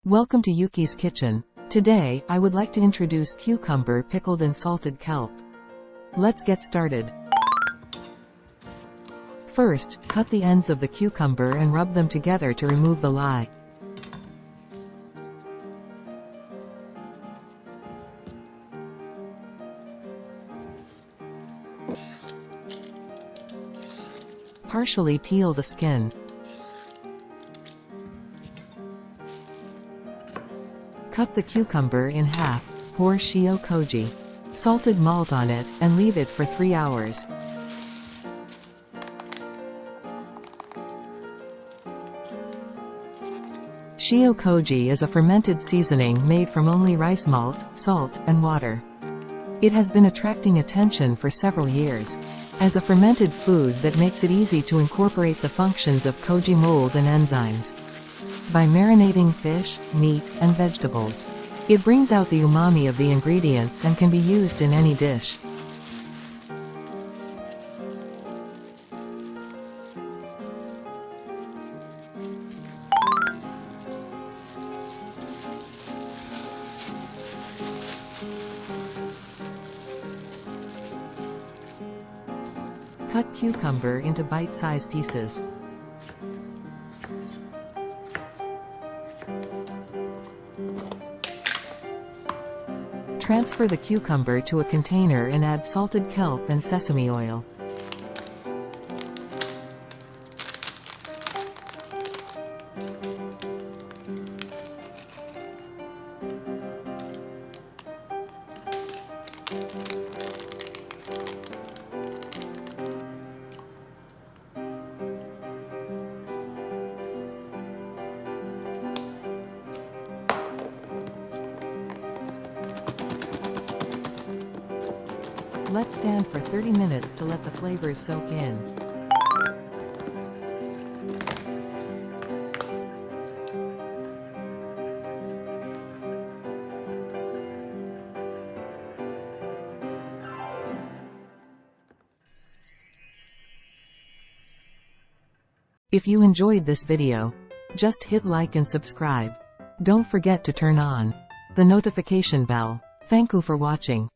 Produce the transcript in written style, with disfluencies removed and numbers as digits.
Welcome to Yuki's Kitchen. Today, I would like to introduce cucumber pickled in salted kelp. Let's get started. First, cut the ends of the cucumber and rub them together to remove the lye. Partially peel the skin. Cut the cucumber in half, pour shio koji, salted malt on it, and leave it for 3 hours. Shio koji is a fermented seasoning made from only rice malt, salt, and water. It has been attracting attention for several years, as a fermented food that makes it easy to incorporate the functions of koji mold and enzymes. By marinating fish, meat, and vegetables, it brings out the umami of the ingredients and can be used in any dish. Cut cucumber into bite-sized pieces. Transfer the cucumber to a container and add salted kelp and sesame oil. Let stand for 30 minutes to let the flavors soak in. If you enjoyed this video, just hit like and subscribe. Don't forget to turn on the notification bell. Thank you for watching.